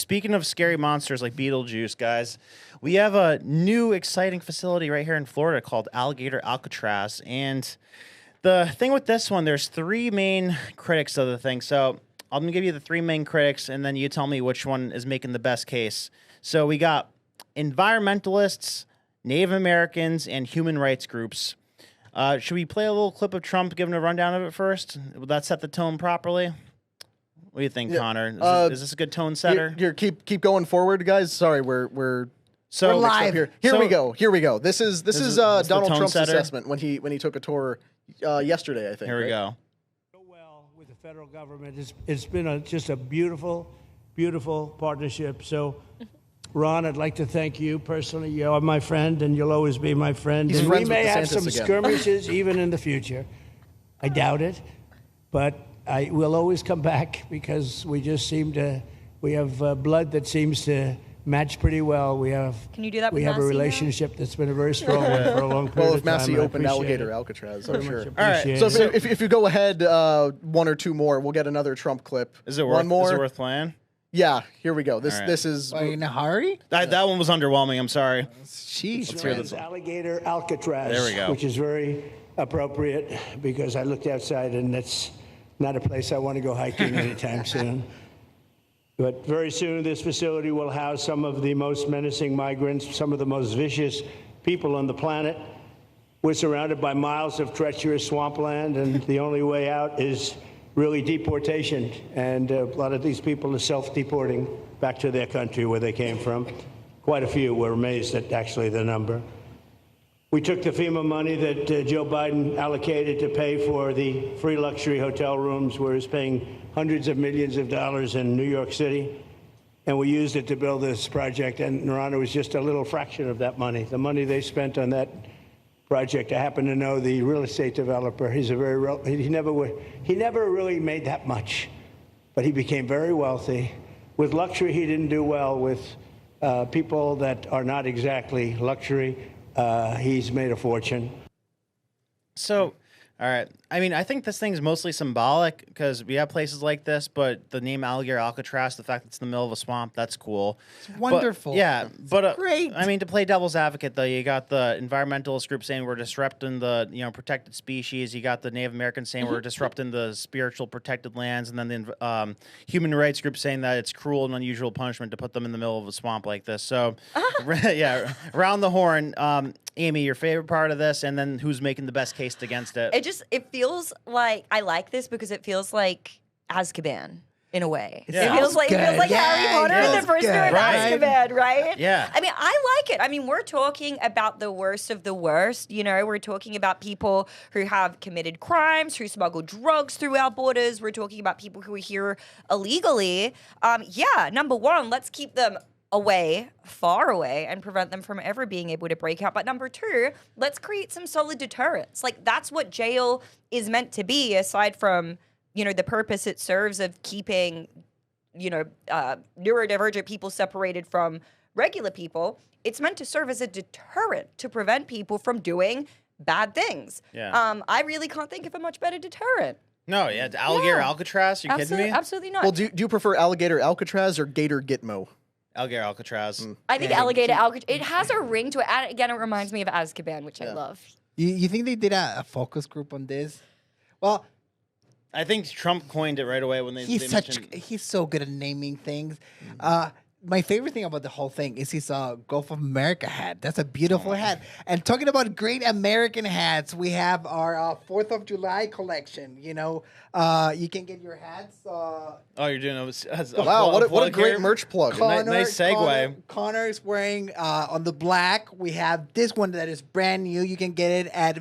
speaking of scary monsters like Beetlejuice, guys, we have a new exciting facility right here in Florida called Alligator Alcatraz. And the thing with this one, there's 3 main critics of the thing. So I'm going to give you the 3 main critics, and then you tell me which one is making the best case. So we got environmentalists, Native Americans, and human rights groups. Should we play a little clip of Trump giving a rundown of it first? Will that set the tone properly? What do you think, Connor? Is this a good tone setter? Here, keep going forward, guys. Sorry, we're live here. We go. Here we go. This is Donald Trump's assessment when he took a tour yesterday, I think. Here we go. Well, with the federal government, it's been just a beautiful, beautiful partnership. So, Ron, I'd like to thank you personally. You're my friend, and you'll always be my friend. He's and friends we may with have DeSantis some again. skirmishes even in the future. I doubt it, but I will always come back because we have blood that seems to match pretty well. Can you do that with We have a Massey now? relationship that's been a very strong one for a long period Well, of if time. Massey and I opened appreciate Alligator it. Alcatraz, Very I'm sure. much All right, appreciate So it. if you go ahead, 1 or 2 more, we'll get another Trump clip. Is it one more? Is it worth playing? Yeah, here we go. This right. this is. Are you in a hurry? That one was underwhelming. I'm sorry. Jeez. Let's hear Friends, this. Alligator Alcatraz. There we go. Which is very appropriate because I looked outside and that's not a place I want to go hiking anytime soon. But very soon this facility will house some of the most menacing migrants, some of the most vicious people on the planet. We're surrounded by miles of treacherous swampland, and the only way out is really deportation. And a lot of these people are self-deporting back to their country where they came from. Quite a few. We're amazed at actually the number. We took the FEMA money that Joe Biden allocated to pay for the free luxury hotel rooms, where he's paying hundreds of millions of dollars in New York City, and we used it to build this project. And Narana was just a little fraction of that money. The money they spent on that project, I happen to know the real estate developer. He's he never really made that much, but he became very wealthy. With luxury, he didn't do well. With people that are not exactly luxury, he's made a fortune. So, all right. I mean, I think this thing's mostly symbolic because we have places like this, but the name Alligator Alcatraz, the fact that it's in the middle of a swamp, that's cool. It's wonderful. But great. I mean, to play devil's advocate, though, you got the environmentalist group saying we're disrupting the protected species. You got the Native Americans saying we're disrupting the spiritual protected lands, and then the human rights group saying that it's cruel and unusual punishment to put them in the middle of a swamp like this. So, yeah, around the horn. Amy, your favorite part of this, and then who's making the best case against it? It feels like I like this because it feels like Azkaban in a way. Yeah. It feels like Harry Potter in the feels first good. year of Right. Azkaban, right? Yeah. I mean, I like it. I mean, we're talking about the worst of the worst. You know, we're talking about people who have committed crimes, who smuggle drugs through our borders. We're talking about people who are here illegally. Number one, let's keep them away, far away, and prevent them from ever being able to break out. But number 2, let's create some solid deterrents. Like, that's what jail is meant to be, aside from, the purpose it serves of keeping, neurodivergent people separated from regular people. It's meant to serve as a deterrent to prevent people from doing bad things. Yeah. I really can't think of a much better deterrent. No, yeah, Alligator Alcatraz. You kidding me? Absolutely not. Well, do you prefer Alligator Alcatraz or Gator Gitmo? Alligator Alcatraz. I think Alligator Alcatraz, it has a ring to it. And again, it reminds me of Azkaban, which I love. You think they did a focus group on this? Well, I think Trump coined it right away when they mentioned. He's so good at naming things. My favorite thing about the whole thing is his Gulf of America hat. That's a beautiful hat. And talking about great American hats, we have our 4th of July collection. You can get your hats. Oh, you're doing a Wow, what a plug great here? merch plug. Nice segue. Connor's wearing on the black. We have this one that is brand new. You can get it at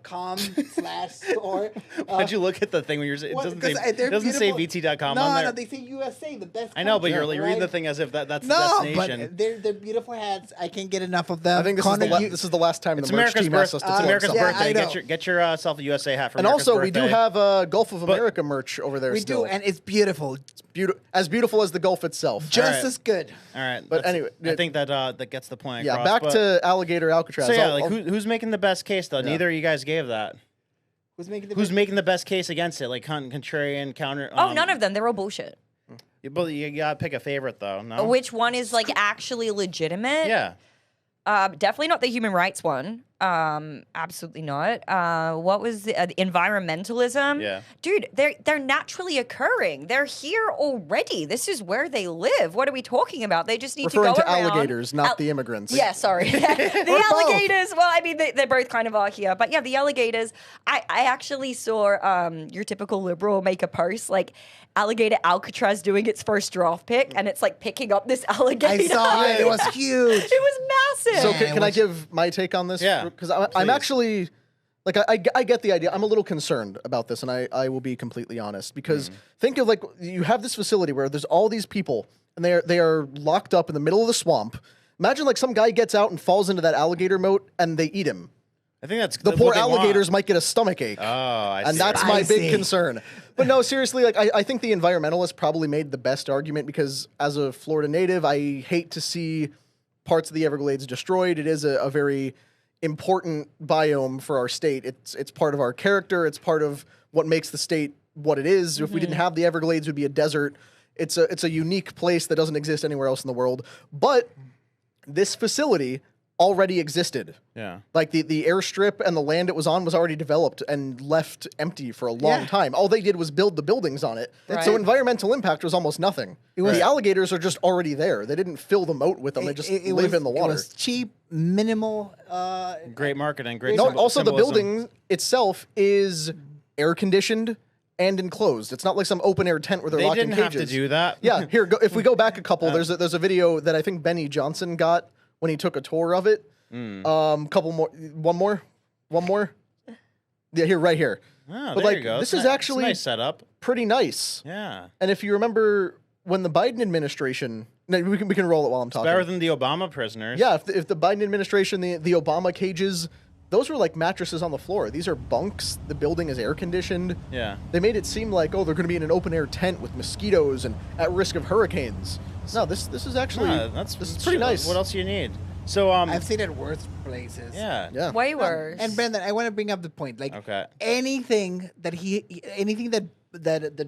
.com/store. Why'd you look at the thing when you're? It doesn't say. They're It doesn't say beautiful. VT.com no, on there. No, they say USA, the best. I know, but country, you're reading the right? thing as if that's the No, destination. but they're beautiful hats. I can't get enough of them. I think this is the last time It's the merch America's team asks us birthday. to It's plug America's something. Yeah, I birthday. know. Get yourself a USA hat for And America's also, we birthday. do have Gulf of America merch over there We still. do, and it's beautiful. As beautiful as the Gulf itself. Just right. as good. All right, But anyway, I think that gets the point. Yeah, across, back but- to Alligator Alcatraz. So yeah, I'll- who's making the best case though? Neither of you guys gave that. Who's making the Who's making the best case against it? Like contrarian, counter. None of them. They're all bullshit. But you gotta pick a favorite though. No. Which one is like actually legitimate? Yeah. Definitely not the human rights one. Absolutely not. What was the environmentalism? Yeah. Dude, they're naturally occurring. They're here already. This is where they live. What are we talking about? They just need Referring to to go around. alligators, not the immigrants. Yeah, sorry. The alligators. Well, I mean, they both kind of are here. But yeah, the alligators. I actually saw your typical liberal make a post like Alligator Alcatraz doing its first draft pick, and it's like picking up this alligator. I saw it. It was huge. It was massive. So Man, can I give my take on this? Yeah, Because I'm actually, like, I get the idea. I'm a little concerned about this, and I will be completely honest. Because think of, like, you have this facility where there's all these people, and they are locked up in the middle of the swamp. Imagine, like, some guy gets out and falls into that alligator moat, and they eat him. I think that's The what poor they alligators want. might get a stomach ache. Oh, I see. And that's my Spicy. big concern. But no, seriously, like I think the environmentalists probably made the best argument because as a Florida native, I hate to see parts of the Everglades destroyed. It is a very important biome for our state. It's part of our character. It's part of what makes the state what it is. If we didn't have the Everglades, it would be a desert. It's a unique place that doesn't exist anywhere else in the world. But this facility already existed. Yeah. Like the airstrip and the land it was on was already developed and left empty for a long Yeah. time. All they did was build the buildings on it. Right. So environmental impact was almost nothing. The alligators are just already there. They didn't fill the moat with them. They just live in the water. It was cheap, minimal. Great marketing. Great. No, also the symbolism. building itself is air conditioned and enclosed. It's not like some open air tent where they're They locked in didn't cages. have to do that. Yeah, here. If we go back a couple, there's a video that I think Benny Johnson got when he took a tour of it. Couple more, one more. Yeah, here, right here. Oh, But, there like, you go. this It's is ni- actually- it's a nice setup. Pretty nice. Yeah. And if you remember when the Biden administration, no, we can roll it while I'm talking. Better than the Obama prisoners. Yeah, if the Biden administration, the Obama cages, those were like mattresses on the floor. These are bunks. The building is air conditioned. Yeah. They made it seem like, oh, they're going to be in an open air tent with mosquitoes and at risk of hurricanes. No, this is actually That's this is pretty nice. What else do you need? So I've seen it worse places. yeah. Yeah. Way worse. And Brendan, I want to bring up the point. Like Okay. anything that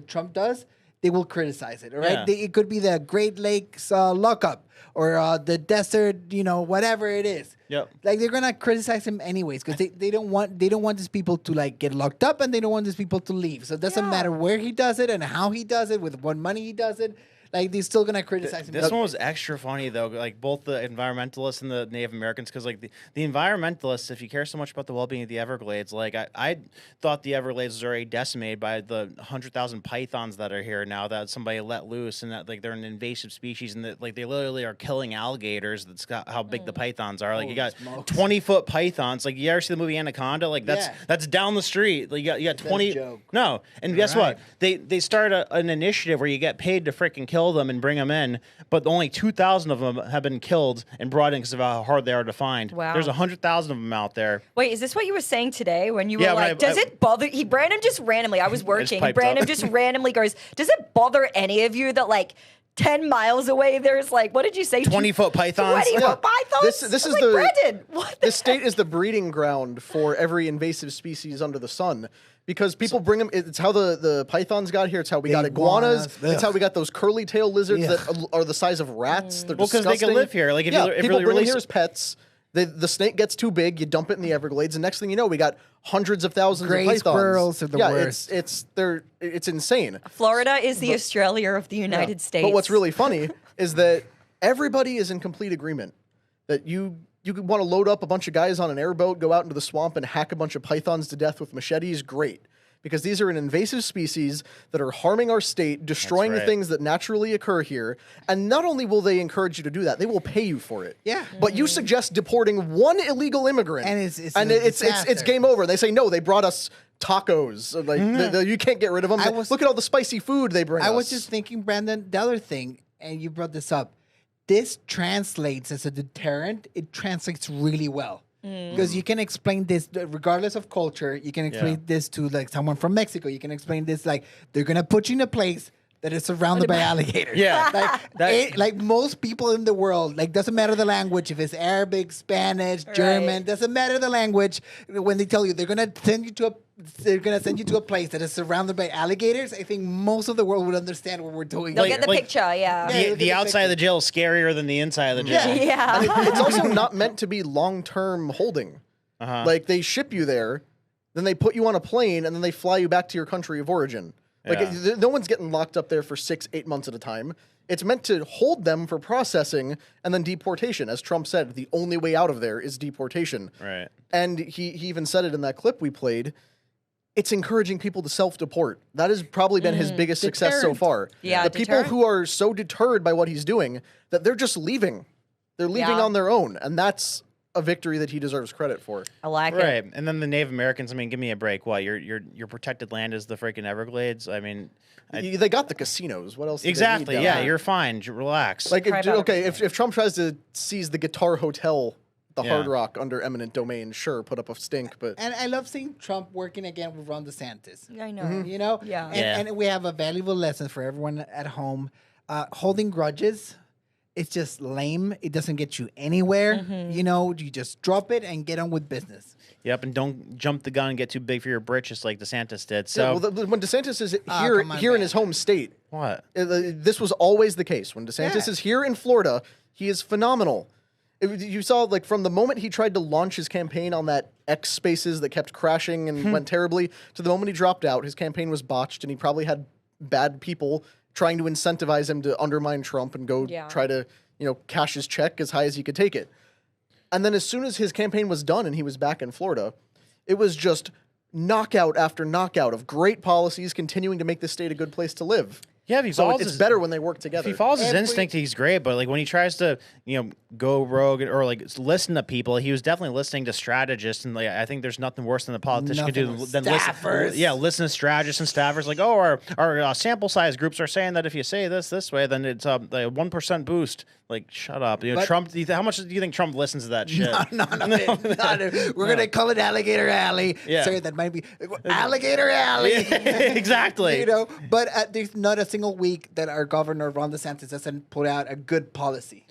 Trump does, they will criticize it. All right, Yeah. it could be the Great Lakes lockup or the desert, whatever it is. Yep. Like they're gonna criticize him anyways because they don't want these people to like get locked up and they don't want these people to leave. So it doesn't matter where he does it and how he does it, with what money he does it. Like they're still gonna criticize him. This one was extra funny though, like both the environmentalists and the Native Americans, because like the environmentalists, if you care so much about the well-being of the Everglades, like I thought the Everglades was already decimated by the 100,000 pythons that are here now that somebody let loose, and that like they're an invasive species, and that like they literally are killing alligators. That's got how big the pythons are. Like you got 20-foot pythons. Like you ever see the movie Anaconda? Like that's down the street. Like you got 20. joke. No, and guess what? They start an initiative where you get paid to freaking kill them and bring them in, but only 2,000 of them have been killed and brought in because of how hard they are to find. Wow. There's 100,000 of them out there. Wait, is this what you were saying today when you were Yeah, when like, does it bother Brandon just randomly, I was working, and piped Brandon up. just randomly goes, does it bother any of you that like 10 miles away there's like, what did you say? 20-foot pythons? 20-foot pythons? This I is was the like, Brandon, what this state is the breeding ground for every invasive species under the sun. Because people bring them, it's how the pythons got here. It's how we got iguanas. Iguanas. It's how we got those curly tail lizards Ugh. that are the size of rats. They're Well, 'cause they disgusting. can live here. Like, if you people really bring them release- here as pets. The snake gets too big. You dump it in the Everglades, and next thing you know, we got hundreds of thousands Gray of pythons. squirrels are the worst. It's insane. Florida is the Australia of the United States. But what's really funny is that everybody is in complete agreement that you want to load up a bunch of guys on an airboat, go out into the swamp, and hack a bunch of pythons to death with machetes. Great. Because these are an invasive species that are harming our state, destroying the right. things that naturally occur here. And not only will they encourage you to do that, they will pay you for it. Yeah. But you suggest deporting one illegal immigrant, And it's a it's disaster. game over. They say no. They brought us tacos. Like you can't get rid of them. Look at all the spicy food they bring. I us. was just thinking, Brandon, the other thing, and you brought this up. This translates as a deterrent. It translates really well. Because you can explain this regardless of culture. You can explain this to like someone from Mexico. You can explain this like they're gonna put you in a place that is surrounded by alligators. Yeah. Like most people in the world, like doesn't matter the language, if it's Arabic, Spanish, German, doesn't matter the language. When they tell you they're gonna send you to a place that is surrounded by alligators, I think most of the world would understand what we're doing. They'll get the picture, yeah. The outside of the jail is scarier than the inside of the jail. Yeah. It's also not meant to be long-term holding. Like they ship you there, then they put you on a plane, and then they fly you back to your country of origin. Like no one's getting locked up there for 6-8 months at a time. It's meant to hold them for processing and then deportation. As Trump said, the only way out of there is deportation. Right. And he even said it in that clip we played. It's encouraging people to self-deport. That has probably been his biggest success so far. Yeah, the people who are so deterred by what he's doing that they're just leaving. They're leaving on their own, and that's a victory that he deserves credit for. I like it. Right. And then the Native Americans, I mean, give me a break. What, your protected land is the freaking Everglades? I mean, They got the casinos. What else? exactly. They need Yeah, down there? you're fine. Relax. Like, Cry about if Trump tries to seize the Guitar Hotel, the Hard Rock under eminent domain, sure, put up a stink, but And I love seeing Trump working again with Ron DeSantis. I know. You know? Yeah. And we have a valuable lesson for everyone at home. Holding grudges, it's just lame. It doesn't get you anywhere. You know, you just drop it and get on with business. Yep, and don't jump the gun and get too big for your britches like DeSantis did. So when DeSantis is come on, here in man. his home state, what? this was always the case. When DeSantis is here in Florida, he is phenomenal. You saw, like, from the moment he tried to launch his campaign on that X Spaces that kept crashing and went terribly, to the moment he dropped out, his campaign was botched, and he probably had bad people trying to incentivize him to undermine Trump and go try to, cash his check as high as he could take it. And then as soon as his campaign was done and he was back in Florida, it was just knockout after knockout of great policies continuing to make this state a good place to live. Yeah, if he So follows it's his- better when they work If together. he follows his instinct, he's great. But like when he tries to, go rogue or like listen to people, he was definitely listening to strategists. And like I think there's nothing worse than a politician can do Nothing worse. than Staffers. listen to strategists and staffers. Like, oh, our sample size groups are saying that if you say this way, then it's a 1% boost. Like, shut up. But- Trump. How much do you think Trump listens to that shit? No. We're going to call it Alligator Alley. Yeah. Sorry, that might be Alligator Alley. Exactly. But there's not a single week that our governor, Ron DeSantis, doesn't put out a good policy.